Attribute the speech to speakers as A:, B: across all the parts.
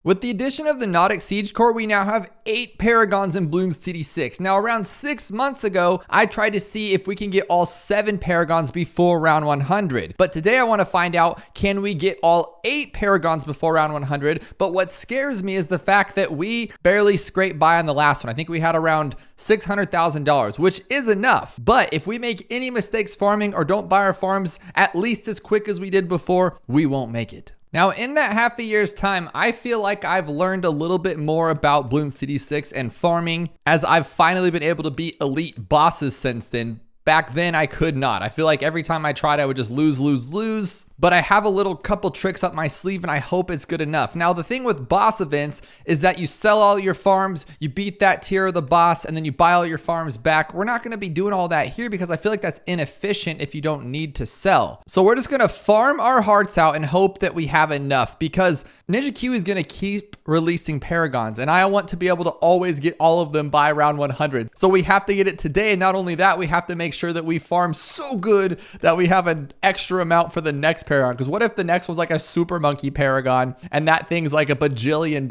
A: With the addition of the Nautic Siege core, we now have 8 Paragons in Bloons TD6. Now, around 6 months ago, I tried to see if we can get all 7 Paragons before round 100. But today I want to find out, can we get all 8 Paragons before round 100? But what scares me is the fact that we barely scraped by on the last one. I think we had around $600,000, which is enough. But if we make any mistakes farming or don't buy our farms at least as quick as we did before, we won't make it. Now, in that half a year's time, I feel like I've learned a little bit more about Bloons TD6 and farming, as I've finally been able to beat elite bosses since then. Back then, I could not. I feel like every time I tried, I would just lose. But I have a little couple tricks up my sleeve and I hope it's good enough. Now, the thing with boss events is that you sell all your farms, you beat that tier of the boss, and then you buy all your farms back. We're not going to be doing all that here because I feel like that's inefficient if you don't need to sell. So we're just going to farm our hearts out and hope that we have enough, because Ninja Q is going to keep releasing Paragons and I want to be able to always get all of them by round 100. So we have to get it today. And not only that, we have to make sure that we farm so good that we have an extra amount for the next Paragon. Because what if the next was like a super monkey Paragon and that thing's like $1 bajillion?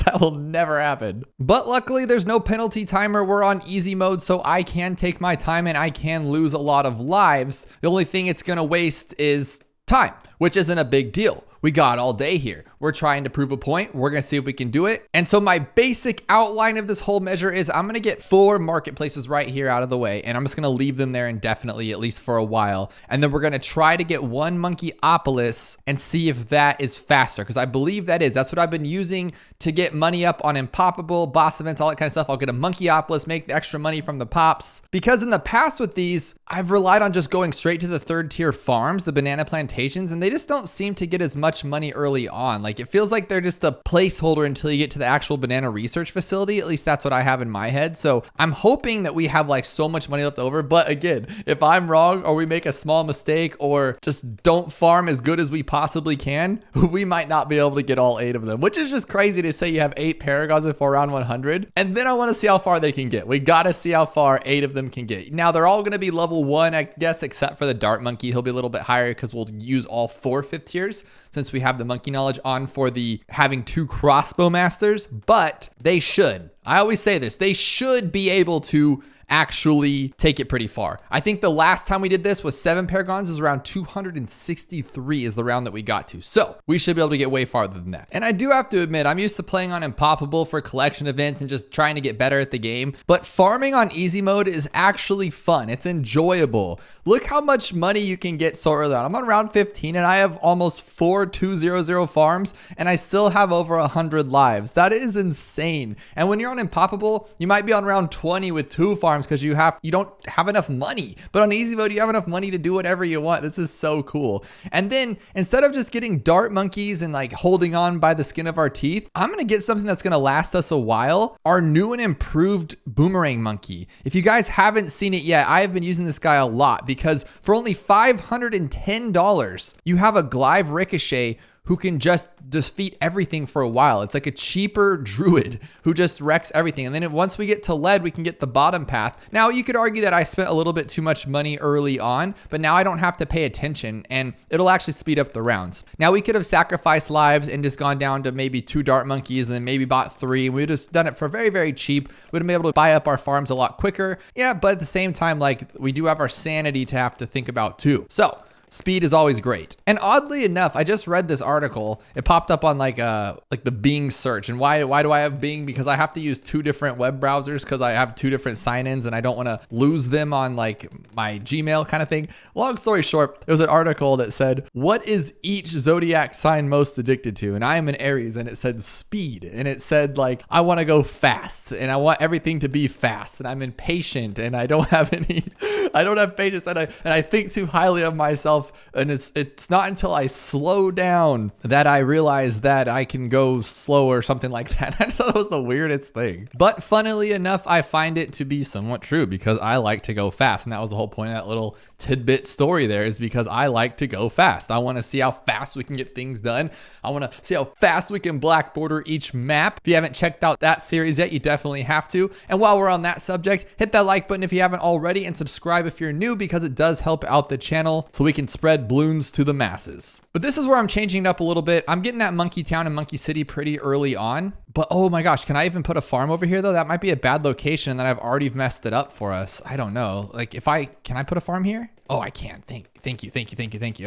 A: That will never happen. But luckily there's no penalty timer. We're on easy mode, so I can take my time and I can lose a lot of lives. The only thing it's going to waste is time, which isn't a big deal. We got all day here. We're trying to prove a point. We're going to see if we can do it. And so my basic outline of this whole measure is I'm going to get 4 marketplaces right here out of the way. And I'm just going to leave them there indefinitely, at least for a while. And then we're going to try to get 1 Monkeyopolis and see if that is faster. Because I believe that is. That's what I've been using to get money up on Impoppable, boss events, all that kind of stuff. I'll get a Monkeyopolis, make the extra money from the pops. Because in the past with these, I've relied on just going straight to the 3rd tier farms, the banana plantations, and they just don't seem to get as much money early on. Like, it feels like they're just a placeholder until you get to the actual banana research facility. At least that's what I have in my head. So I'm hoping that we have like so much money left over. But again, if I'm wrong or we make a small mistake or just don't farm as good as we possibly can, we might not be able to get all 8 of them, which is just crazy to say you have 8 Paragons before round 100. And then I want to see how far they can get. We got to see how far 8 of them can get. Now they're all going to be level 1, I guess, except for the Dart Monkey. He'll be a little bit higher because we'll use all 4 5th tiers, since we have the monkey knowledge on for the having 2 crossbow masters. But they should, I always say this, they should be able to actually take it pretty far. I think the last time we did this with 7 Paragons was around 263 is the round that we got to. So we should be able to get way farther than that. And I do have to admit, I'm used to playing on Impoppable for collection events and just trying to get better at the game. But farming on easy mode is actually fun. It's enjoyable. Look how much money you can get so early on. I'm on round 15 and I have almost 4 200 farms and I still have over 100 lives. That is insane. And when you're on Impoppable, you might be on round 20 with 2 farms because you don't have enough money. But on easy mode, you have enough money to do whatever you want. This is so cool. And then instead of just getting dart monkeys and like holding on by the skin of our teeth, I'm going to get something that's going to last us a while. Our new and improved boomerang monkey. If you guys haven't seen it yet, I have been using this guy a lot because for only $510, you have a Glaive Ricochet who can just defeat everything for a while. It's like a cheaper druid who just wrecks everything. And then once we get to lead, we can get the bottom path. Now, you could argue that I spent a little bit too much money early on, but now I don't have to pay attention and it'll actually speed up the rounds. Now, we could have sacrificed lives and just gone down to maybe 2 dart monkeys and then maybe bought 3. We would have done it for very, very cheap. We'd have been able to buy up our farms a lot quicker. Yeah, but at the same time, like, we do have our sanity to have to think about too. So speed is always great. And oddly enough, I just read this article. It popped up on like the Bing search. And why do I have Bing? Because I have to use 2 different web browsers because I have 2 different sign-ins and I don't want to lose them on like my Gmail kind of thing. Long story short, there was an article that said, what is each zodiac sign most addicted to? And I am an Aries, and it said speed. And it said like, I want to go fast and I want everything to be fast, and I'm impatient and I don't have patience, and I think too highly of myself. And it's not until I slow down that I realize that I can go slow or something like that. I just thought that was the weirdest thing. But funnily enough, I find it to be somewhat true because I like to go fast. And that was the whole point of that little tidbit story there, is because I like to go fast. I want to see how fast we can get things done. I want to see how fast we can black border each map. If you haven't checked out that series yet, you definitely have to. And while we're on that subject, hit that like button if you haven't already and subscribe if you're new, because it does help out the channel so we can spread balloons to the masses. But this is where I'm changing it up a little bit. I'm getting that Monkey Town and Monkey City pretty early on. But oh my gosh, can I even put a farm over here though? That might be a bad location and then I've already messed it up for us. I don't know. Like can I put a farm here? Oh, I can. Thank you.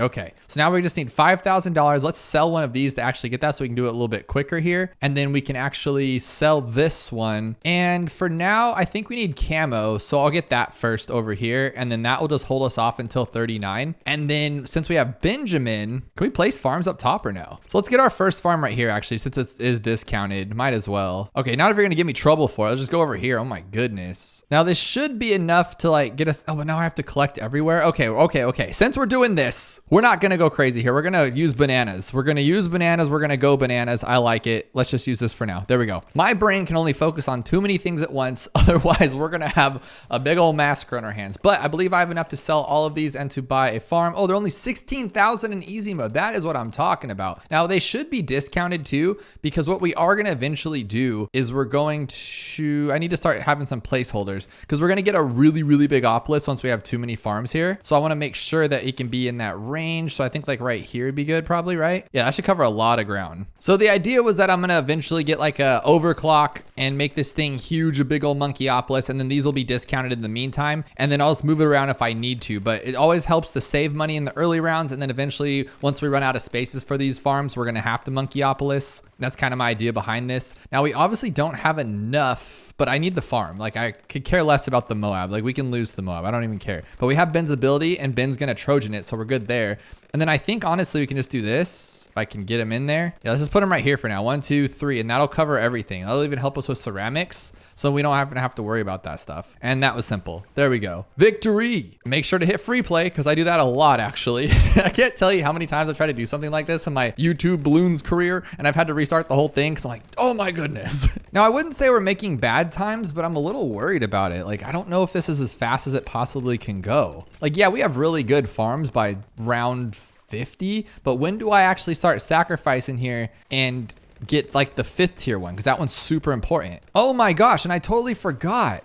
A: Okay. So now we just need $5,000. Let's sell one of these to actually get that so we can do it a little bit quicker here. And then we can actually sell this one. And for now, I think we need camo. So I'll get that first over here. And then that will just hold us off until 39. And then since we have Benjamin, can we place farms up top or no? So let's get our first farm right here, actually, since it is discounted. Might as well. Okay, now if you're going to give me trouble for it, let's just go over here. Oh my goodness. Now this should be enough to like get us. Oh, but now I have to collect everywhere. Okay. Since we're doing this, we're not going to go crazy here. We're going to use bananas. We're going to go bananas. I like it. Let's just use this for now. There we go. My brain can only focus on too many things at once. Otherwise, we're going to have a big old massacre on our hands. But I believe I have enough to sell all of these and to buy a farm. Oh, they're only 16,000 in easy mode. That is what I'm talking about. Now, they should be discounted too, because what we are going to eventually do is we're going to, I need to start having some placeholders because we're going to get a really, really big oplus once we have too many farms here. So I want to make sure that it can be in that range. So I think like right here would be good probably, right? Yeah, that should cover a lot of ground. So the idea was that I'm going to eventually get like a overclock and make this thing huge, a big old monkeyopolis. And then these will be discounted in the meantime. And then I'll just move it around if I need to. But it always helps to save money in the early rounds. And then eventually, once we run out of spaces for these farms, we're going to have to monkeyopolis. That's kind of my idea behind this. Now, we obviously don't have enough, but I need the farm. Like, I could care less about the Moab. Like, we can lose the Moab. I don't even care. But we have Ben's ability, and Ben's going to Trojan it, so we're good there. And then I think, honestly, we can just do this. If I can get him in there. Yeah, let's just put him right here for now. 1, 2, 3, and that'll cover everything. That'll even help us with ceramics, so we don't have to worry about that stuff. And that was simple. There we go. Victory! Make sure to hit free play, because I do that a lot, actually. I can't tell you how many times I've tried to do something like this in my YouTube balloons career, and I've had to restart the whole thing, because I'm like, oh my goodness. Now, I wouldn't say we're making bad times, but I'm a little worried about it. Like, I don't know if this is as fast as it possibly can go. Like, yeah, we have really good farms by round 50, but when do I actually start sacrificing here and get like the 5th tier one? Because that one's super important. Oh my gosh, and I totally forgot.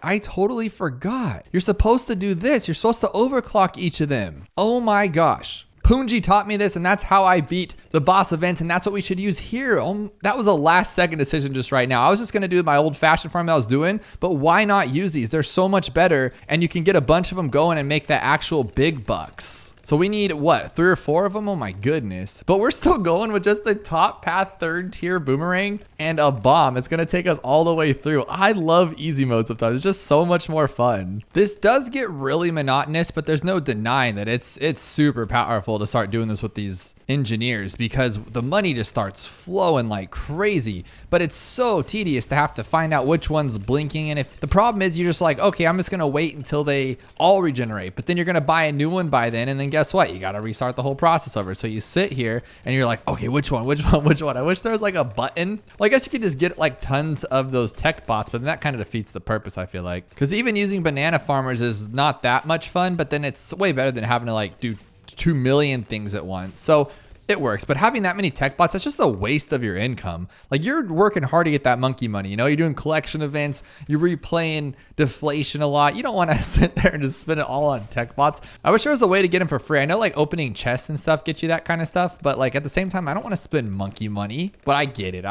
A: You're supposed to do this. You're supposed to overclock each of them. Oh my gosh. Punji taught me this, and that's how I beat the boss events, and that's what we should use here. That was a last second decision just right now. I was just going to do my old fashioned farm that I was doing, but why not use these? They're so much better, and you can get a bunch of them going and make the actual big bucks. So we need, what, 3 or 4 of them? Oh my goodness. But we're still going with just the top path 3rd tier boomerang and a bomb. It's going to take us all the way through. I love easy mode sometimes. It's just so much more fun. This does get really monotonous, but there's no denying that it's super powerful to start doing this with these engineers, because the money just starts flowing like crazy. But it's so tedious to have to find out which one's blinking. And if the problem is you're just like, okay, I'm just going to wait until they all regenerate, but then you're going to buy a new one by then, and then guess what? You got to restart the whole process over. So you sit here and you're like, okay, which one? I wish there was like a button. Well, I guess you could just get like tons of those tech bots, but then that kind of defeats the purpose, I feel like. Because even using banana farmers is not that much fun, but then it's way better than having to like do 2 million things at once. So it works, but having that many tech bots, that's just a waste of your income. Like, you're working hard to get that monkey money, you know, you're doing collection events, you're replaying deflation a lot. You don't want to sit there and just spend it all on tech bots. I wish there was a way to get them for free. I know like opening chests and stuff get you that kind of stuff, but like at the same time, I don't want to spend monkey money, but I get it.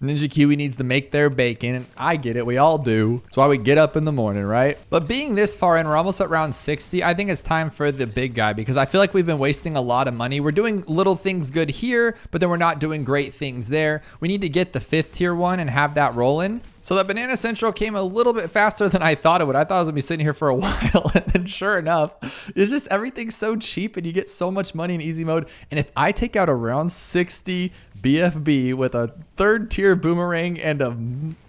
A: Ninja Kiwi needs to make their bacon, and I get it. We all do. That's why we get up in the morning, right? But being this far in, we're almost at round 60. I think it's time for the big guy, because I feel like we've been wasting a lot of money. We're doing little things good here, but then we're not doing great things there. We need to get the 5th tier one and have that rolling. So that Banana Central came a little bit faster than I thought it would. I thought I was gonna be sitting here for a while, and then sure enough, it's just everything's so cheap and you get so much money in easy mode. And if I take out a round 60 BFB with a 3rd tier boomerang and a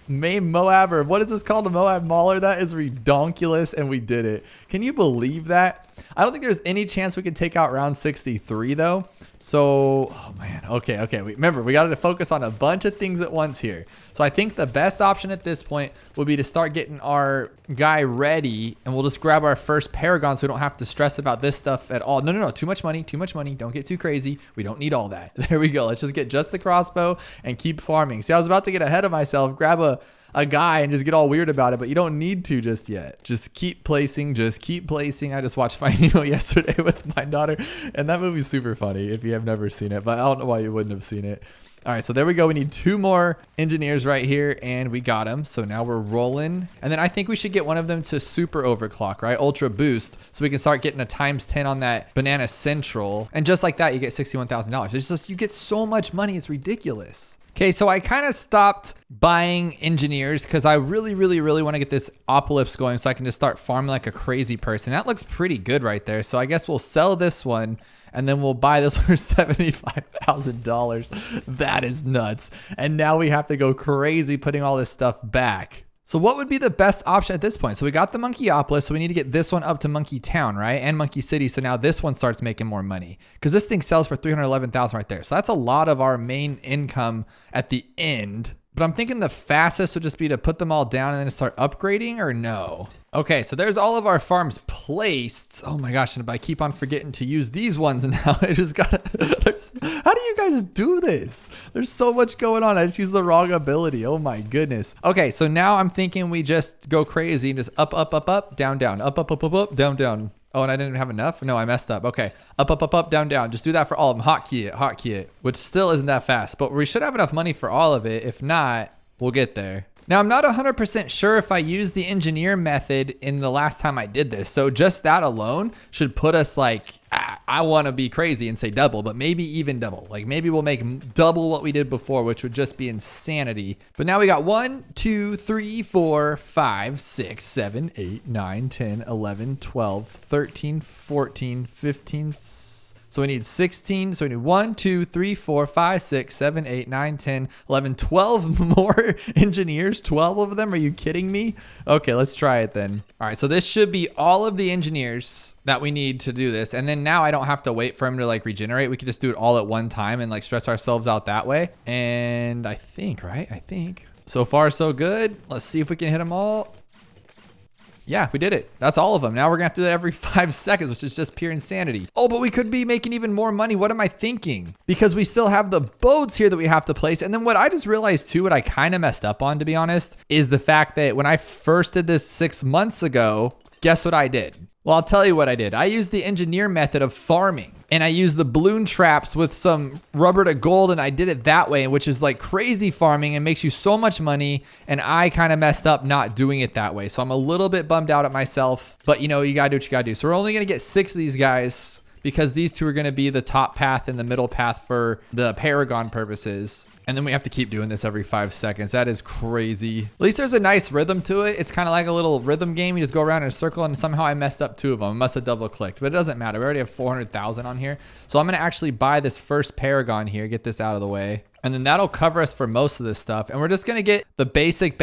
A: Mayhem Moab, or what is this called? A Moab Mauler? That is redonkulous, and we did it. Can you believe that? I don't think there's any chance we could take out round 63 though. So, oh man, okay. Remember, we got to focus on a bunch of things at once here. So I think the best option at this point would be to start getting our guy ready, and we'll just grab our first Paragon so we don't have to stress about this stuff at all. No, too much money. Don't get too crazy. We don't need all that. There we go. Let's just get just the crossbow and keep farming. See, I was about to get ahead of myself, grab a a guy and just get all weird about it, but you don't need to just yet. Just keep placing, just keep placing. I just watched Finding Nemo yesterday with my daughter, and that movie's super funny if you have never seen it, but I don't know why you wouldn't have seen it. All right, so there we go. We need 2 more engineers right here, and we got them. So now we're rolling. And then I think we should get one of them to super overclock, right? Ultra boost, so we can start getting a ×10 on that Banana Central. And just like that, you get $61,000. It's just, you get so much money, it's ridiculous. Okay, so I kind of stopped buying engineers because I really want to get this Opolyps going so I can just start farming like a crazy person. That looks pretty good right there. So I guess we'll sell this one and then we'll buy this for $75,000. That is nuts. And now we have to go crazy putting all this stuff back. So what would be the best option at this point? So we got the Monkeyopolis, so we need to get this one up to Monkey Town, right? And Monkey City, so now this one starts making more money. Because this thing sells for $311,000 right there. So that's a lot of our main income at the end. But I'm thinking the fastest would just be to put them all down and then start upgrading, or no? Okay, so there's all of our farms placed. Oh my gosh, but I keep on forgetting to use these ones, and now I just got how do you guys do this? There's so much going on. I just used the wrong ability. Oh my goodness. Okay, so now I'm thinking we just go crazy and just up, down, down, up, down, down. Oh, and I didn't have enough? No, I messed up. Okay. Up, down, down. Just do that for all of them. Hotkey it, which still isn't that fast, but we should have enough money for all of it. If not, we'll get there. Now, I'm not 100% sure if I used the engineer method in the last time I did this. So just that alone should put us like, I want to be crazy and say double, but maybe even double. Like maybe we'll make double what we did before, which would just be insanity. But now we got 1, 2, 3, 4, 5, 6, 7, 8, 9, 10, 11, 12, 13, 14, 15, so we need 16. So we need 1, 2, 3, 4, 5, 6, 7, 8, 9, 10, 11, 12 more engineers. 12 of them. Are you kidding me? Okay, let's try it then. All right, so this should be all of the engineers that we need to do this. And then now I don't have to wait for him to like regenerate. We can just do it all at one time and like stress ourselves out that way. And I think, right? I think. So far, so good. Let's see if we can hit them all. Yeah, we did it. That's all of them. Now we're gonna have to do that every 5 seconds, which is just pure insanity. Oh, but we could be making even more money. What am I thinking? Because we still have the boats here that we have to place. And then what I just realized too, what I kind of messed up on, to be honest, is the fact that when I first did this 6 months ago, guess what I did? Well, I'll tell you what I did. I used the engineer method of farming. And I used the balloon traps with some rubber to gold, and I did it that way, which is like crazy farming and makes you so much money. And I kind of messed up not doing it that way. So I'm a little bit bummed out at myself, but you know, you gotta do what you gotta do. So we're only gonna get 6 of these guys because these 2 are gonna be the top path and the middle path for the Paragon purposes. And then we have to keep doing this every 5 seconds. That is crazy. At least there's a nice rhythm to it. It's kind of like a little rhythm game. You just go around in a circle, and somehow I messed up 2 of them. I must have double clicked, but it doesn't matter. We already have 400,000 on here. So I'm gonna actually buy this first Paragon here, get this out of the way. And then that'll cover us for most of this stuff. And we're just gonna get the basic.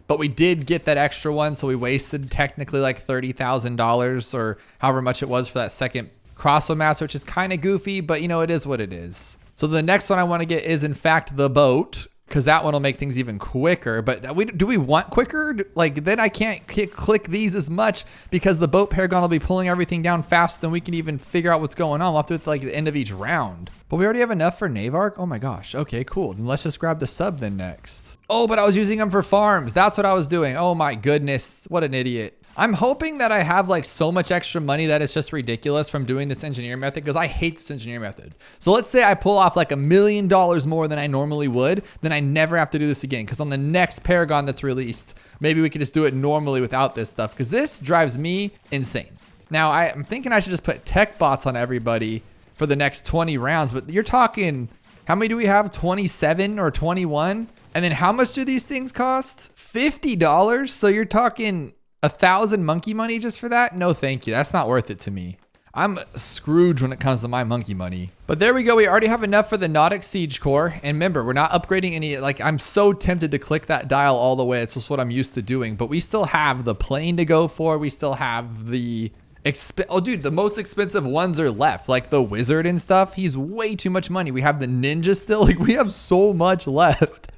A: But we did get that extra one, so we wasted technically like $30,000 or however much it was for that second Crossbow Master, which is kind of goofy, but you know, it is what it is. So the next one I want to get is in fact the boat, because that one will make things even quicker. But do we want quicker? Like then I can't click these as much because the boat Paragon will be pulling everything down faster than we can even figure out what's going on. We'll have to do it like the end of each round. But we already have enough for Navark. Oh my gosh. Okay, cool. Then let's just grab the sub then next. Oh, but I was using them for farms. That's what I was doing. Oh my goodness. What an idiot. I'm hoping that I have like so much extra money that it's just ridiculous from doing this engineer method, because I hate this engineer method. So let's say I pull off like $1 million more than I normally would, then I never have to do this again. Because on the next Paragon that's released, maybe we could just do it normally without this stuff, because this drives me insane. Now I'm thinking I should just put tech bots on everybody for the next 20 rounds, but you're talking, how many do we have? 27 or 21? And then how much do these things cost? $50. So you're talking 1,000 monkey money just for that? No, thank you. That's not worth it to me. I'm Scrooge when it comes to my monkey money. But there we go. We already have enough for the Nautic Siege core. And remember, we're not upgrading any, like I'm so tempted to click that dial all the way. It's just what I'm used to doing. But we still have the plane to go for. We still have the oh dude, the most expensive ones are left. Like the wizard and stuff. He's way too much money. We have the ninja still. Like we have so much left.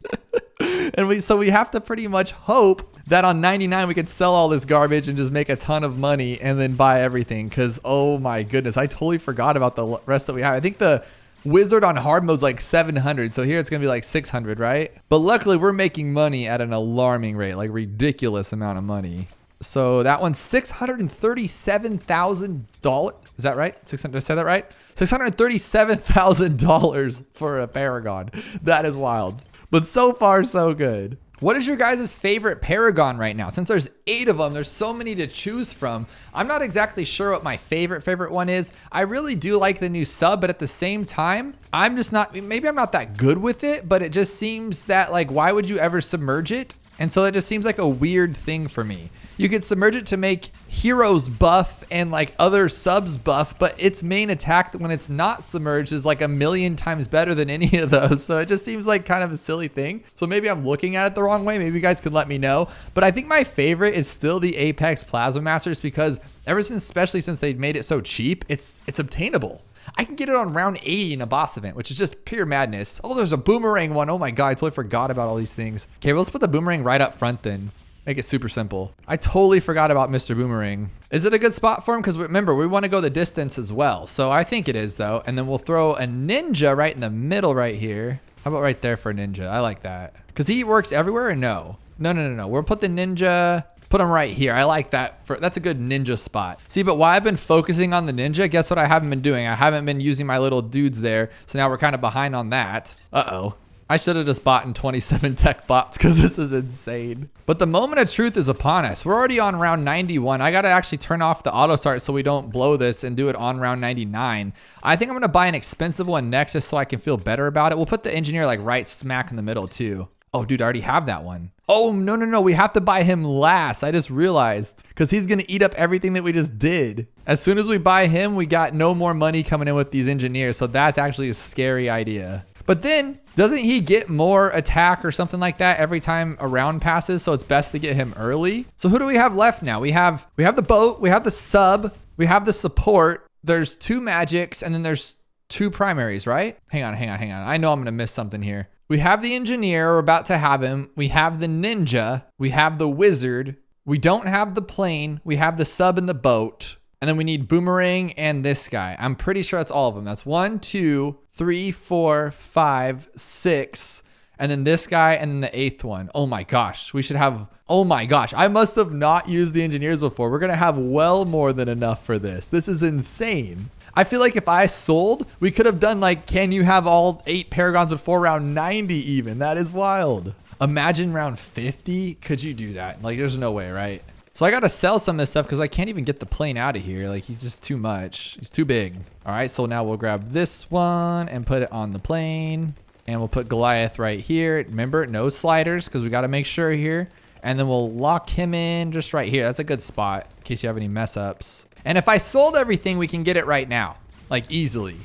A: And so we have to pretty much hope that on 99 we could sell all this garbage and just make a ton of money and then buy everything, because oh my goodness, I totally forgot about the rest that we have. I think the Wizard on hard mode's like 700. So here it's going to be like 600, right? But luckily we're making money at an alarming rate, like ridiculous amount of money. So that one's $637,000. Is that right? Did I say that right? $637,000 for a Paragon. That is wild. But so far, so good. What is your guys' favorite Paragon right now? Since there's 8 of them, there's so many to choose from. I'm not exactly sure what my favorite one is. I really do like the new sub, but at the same time, I'm just not, maybe I'm not that good with it, but it just seems that like, why would you ever submerge it? And so it just seems like a weird thing for me. You could submerge it to make heroes buff and like other subs buff, but its main attack when it's not submerged is like a million times better than any of those. So it just seems like kind of a silly thing. So maybe I'm looking at it the wrong way. Maybe you guys can let me know. But I think my favorite is still the Apex Plasma Masters because especially since they made it so cheap, it's obtainable. I can get it on round 80 in a boss event, which is just pure madness. Oh, there's a boomerang one. Oh my God, I totally forgot about all these things. Okay, well, let's put the boomerang right up front then. Make it super simple. I totally forgot about Mr. Boomerang. Is it a good spot for him? Because remember, we want to go the distance as well. So I think it is though. And then we'll throw a ninja right in the middle right here. How about right there for a ninja? I like that. Because he works everywhere or no? No. We'll put the ninja, put him right here. I like that. That's a good ninja spot. See, but while I've been focusing on the ninja, guess what I haven't been doing? I haven't been using my little dudes there. So now we're kind of behind on that. Uh-oh. I should have just bought in 27 tech bots because this is insane. But the moment of truth is upon us. We're already on round 91. I got to actually turn off the auto start so we don't blow this and do it on round 99. I think I'm going to buy an expensive one next just so I can feel better about it. We'll put the engineer like right smack in the middle too. Oh, dude, I already have that one. Oh, no. We have to buy him last. I just realized because he's going to eat up everything that we just did. As soon as we buy him, we got no more money coming in with these engineers. So that's actually a scary idea. But then doesn't he get more attack or something like that every time a round passes? So it's best to get him early. So who do we have left now? We have the boat, we have the sub, we have the support. There's 2 magics and then there's 2 primaries, right? Hang on. I know I'm going to miss something here. We have the engineer, we're about to have him. We have the ninja, we have the wizard. We don't have the plane. We have the sub and the boat. And then we need boomerang and this guy. I'm pretty sure that's all of them. That's 1, 2, 3, 4, 5, 6. And then this guy and then the 8th one. Oh my gosh. We should have, oh my gosh. I must have not used the engineers before. We're going to have well more than enough for this. This is insane. I feel like if I sold, we could have done like, can you have all 8 Paragons before round 90 even? That is wild. Imagine round 50. Could you do that? Like there's no way, right? So I got to sell some of this stuff because I can't even get the plane out of here. Like he's just too much. He's too big. All right. So now we'll grab this one and put it on the plane and we'll put Goliath right here. Remember, no sliders because we got to make sure here. And then we'll lock him in just right here. That's a good spot in case you have any mess ups. And if I sold everything, we can get it right now, like easily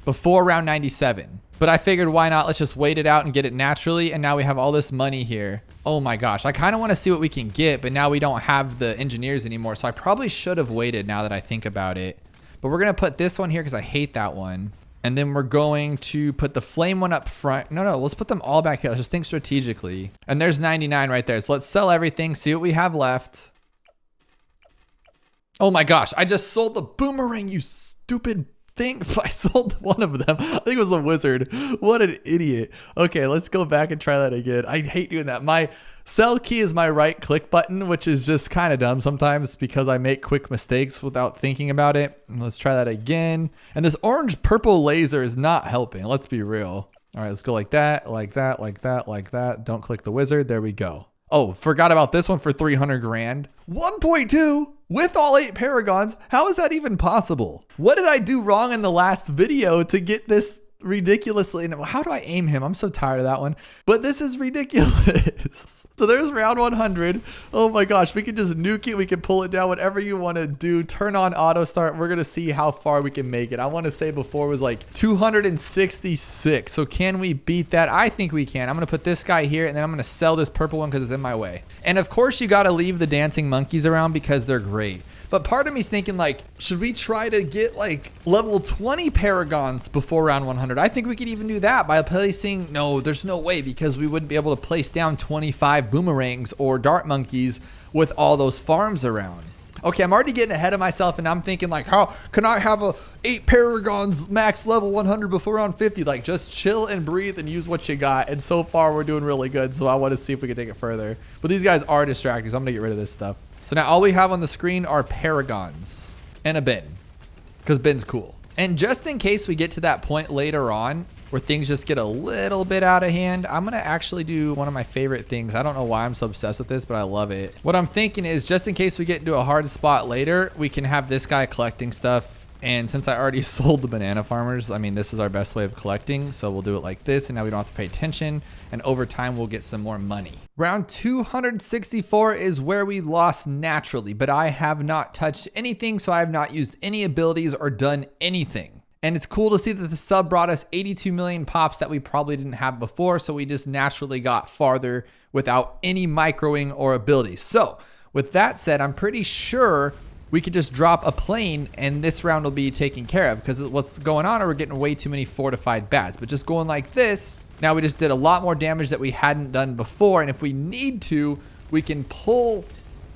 A: before round 97. But I figured why not? Let's just wait it out and get it naturally. And now we have all this money here. Oh my gosh, I kind of want to see what we can get, but now we don't have the engineers anymore. So I probably should have waited now that I think about it. But we're going to put this one here because I hate that one. And then we're going to put the flame one up front. No, let's put them all back here. Let's just think strategically. And there's 99 right there. So let's sell everything, see what we have left. Oh my gosh, I just sold the boomerang, you stupid thing. I sold one of them. I think it was a wizard. What an idiot. Okay, let's go back and try that again. I hate doing that. My sell key is my right click button, which is just kind of dumb sometimes because I make quick mistakes without thinking about it. And let's try that again. And this orange purple laser is not helping. Let's be real. All right, let's go like that, like that, like that, like that. Don't click the wizard. There we go. Oh, forgot about this one for 300 grand. 1.2 with all 8 Paragons. How is that even possible? What did I do wrong in the last video to get this ridiculously? How do I aim him? I'm so tired of that one. But this is ridiculous. So there's round 100. Oh my gosh, we can just nuke it. We can pull it down, whatever you want to do. Turn on auto start. We're going to see how far we can make it. I want to say before it was like 266. So can we beat that? I think we can. I'm going to put this guy here and then I'm going to sell this purple one because it's in my way. And of course you got to leave the dancing monkeys around because they're great. But part of me's thinking like, should we try to get like level 20 Paragons before round 100? I think we could even do that by placing, no, there's no way because we wouldn't be able to place down 25 boomerangs or dart monkeys with all those farms around. Okay, I'm already getting ahead of myself, and I'm thinking like, how can I have a 8 Paragons max level 100 before round 50? Like, just chill and breathe and use what you got. And so far, we're doing really good. So I want to see if we can take it further. But these guys are distracting, so I'm gonna get rid of this stuff. So now all we have on the screen are Paragons and a bin, because bin's cool. And just in case we get to that point later on where things just get a little bit out of hand, I'm gonna actually do one of my favorite things. I don't know why I'm so obsessed with this, but I love it. What I'm thinking is, just in case we get into a hard spot later, we can have this guy collecting stuff. And since I already sold the banana farmers, I mean, this is our best way of collecting. So we'll do it like this, and now we don't have to pay attention. And over time, we'll get some more money. Round 264 is where we lost naturally, but I have not touched anything, so I have not used any abilities or done anything. And it's cool to see that the sub brought us 82 million pops that we probably didn't have before, so we just naturally got farther without any microing or abilities. So with that said, I'm pretty sure we could just drop a plane and this round will be taken care of, because what's going on are we're getting way too many fortified bats. But just going like this, now we just did a lot more damage that we hadn't done before, and if we need to, we can pull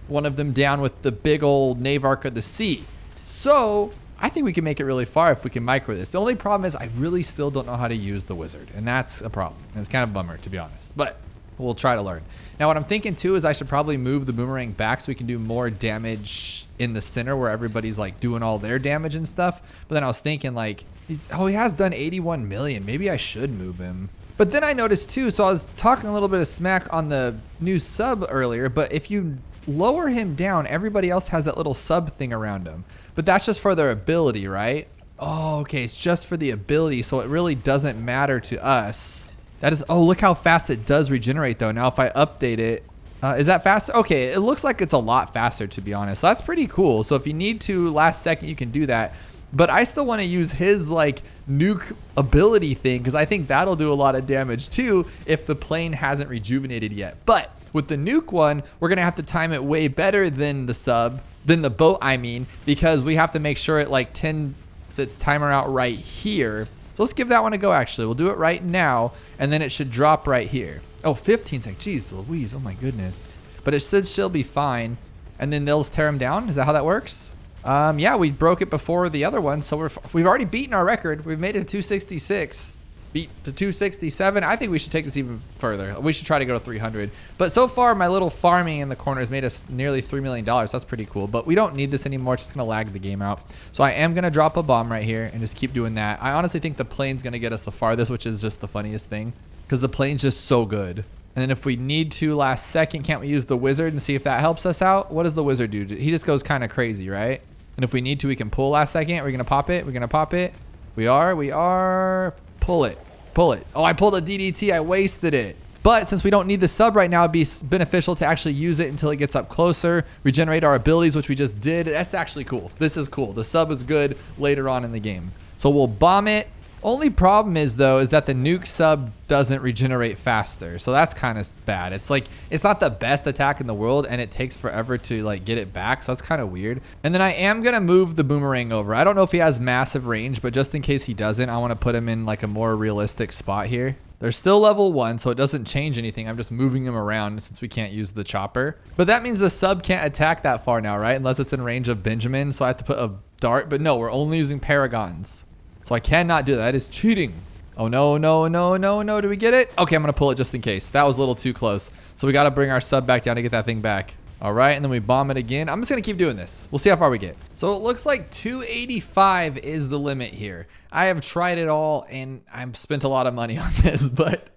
A: one of them down with the big old Navark of the Sea. So I think we can make it really far if we can micro this. The only problem is I really still don't know how to use the wizard, and that's a problem. And it's kind of a bummer, to be honest, but we'll try to learn. Now, what I'm thinking too is I should probably move the boomerang back so we can do more damage in the center where everybody's like doing all their damage and stuff. But then I was thinking like, he has done 81 million. Maybe I should move him. But then I noticed too, so I was talking a little bit of smack on the new sub earlier, but if you lower him down, everybody else has that little sub thing around him. But that's just for their ability, right? Oh, okay, it's just for the ability, so it really doesn't matter to us. That is, oh, look how fast it does regenerate though. Now if I update it, is that faster? Okay, it looks like it's a lot faster, to be honest. So that's pretty cool. So if you need to last second, you can do that. But I still want to use his like nuke ability thing, because I think that'll do a lot of damage too if the plane hasn't rejuvenated yet. But with the nuke one, we're gonna have to time it way better than the boat, I mean, because we have to make sure it like sets its timer out right here. So let's give that one a go. Actually, we'll do it right now, and then it should drop right here. Oh, 15 seconds. Jeez Louise, oh my goodness. But it should still be fine, and then they'll just tear them down. Is that how that works? Yeah, we broke it before the other one, so we've already beaten our record. We've made it to 266. Beat to 267. I think we should take this even further. We should try to go to 300. But so far, my little farming in the corner has made us nearly $3 million. That's pretty cool. But we don't need this anymore. It's just going to lag the game out. So I am going to drop a bomb right here and just keep doing that. I honestly think the plane's going to get us the farthest, which is just the funniest thing, because the plane's just so good. And then if we need to last second, can't we use the wizard and see if that helps us out? What does the wizard do? He just goes kind of crazy, right? And if we need to, we can pull last second. We're going to pop it. We're going to pop it. We are. Pull it. Pull it. Oh, I pulled a DDT. I wasted it. But since we don't need the sub right now, it'd be beneficial to actually use it until it gets up closer, regenerate our abilities, which we just did. That's actually cool. This is cool. The sub is good later on in the game. So we'll bomb it. Only problem is though, is that the nuke sub doesn't regenerate faster. So that's kind of bad. It's like, it's not the best attack in the world, and it takes forever to like get it back. So that's kind of weird. And then I am going to move the boomerang over. I don't know if he has massive range, but just in case he doesn't, I want to put him in like a more realistic spot here. They're still level 1, so it doesn't change anything. I'm just moving him around since we can't use the chopper. But that means the sub can't attack that far now, right? Unless it's in range of Benjamin. So I have to put a dart, but no, we're only using Paragons. So I cannot do that. That is cheating. Oh, no, no, no, no, no. Do we get it? Okay, I'm going to pull it just in case. That was a little too close. So we got to bring our sub back down to get that thing back. All right, and then we bomb it again. I'm just going to keep doing this. We'll see how far we get. So it looks like 285 is the limit here. I have tried it all, and I've spent a lot of money on this, but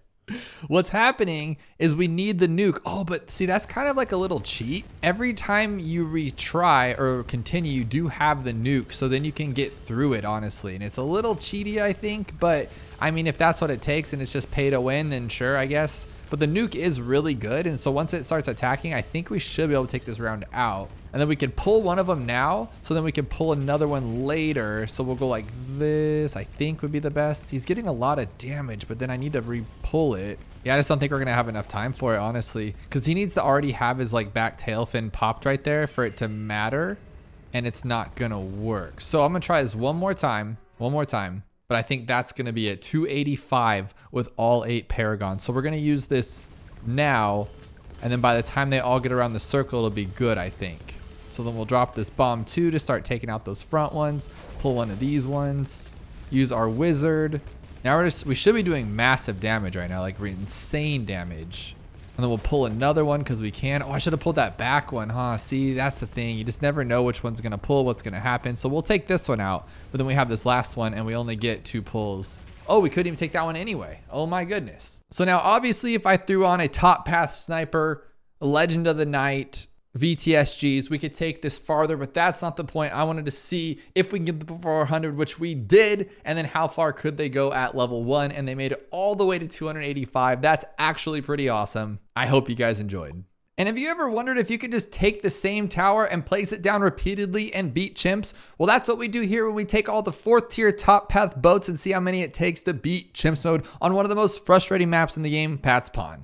A: what's happening is we need the nuke. Oh, but see, that's kind of like a little cheat. Every time you retry or continue, you do have the nuke, so then you can get through it, honestly. And it's a little cheaty, I think, but I mean, if that's what it takes and it's just pay to win, then sure, I guess. But the nuke is really good, and so once it starts attacking, I think we should be able to take this round out. And then we can pull one of them now, so then we can pull another one later. So we'll go like this, I think would be the best. He's getting a lot of damage, but then I need to re-pull it. Yeah, I just don't think we're gonna have enough time for it, honestly, because he needs to already have his like back tail fin popped right there for it to matter, and it's not gonna work. So I'm gonna try this one more time, but I think that's gonna be it. 285 with all 8 Paragons. So we're gonna use this now, and then by the time they all get around the circle, it'll be good, I think. So then we'll drop this bomb 2 to start taking out those front ones. Pull one of these ones. Use our wizard. Now we should be doing massive damage right now, like insane damage. And then we'll pull another one because we can. Oh, I should have pulled that back one, huh? See, that's the thing. You just never know which one's going to pull, what's going to happen. So we'll take this one out. But then we have this last one and we only get 2 pulls. Oh, we couldn't even take that one anyway. Oh my goodness. So now obviously if I threw on a top path sniper, a Legend of the Night, VTSGs, we could take this farther, but that's not the point. I wanted to see if we can get the 400, which we did, and then how far could they go at level 1, and they made it all the way to 285. That's actually pretty awesome. I hope you guys enjoyed. And have you ever wondered if you could just take the same tower and place it down repeatedly and beat chimps? Well, that's what we do here when we take all the 4th tier top path boats and see how many it takes to beat chimps mode on one of the most frustrating maps in the game, Pat's Pond.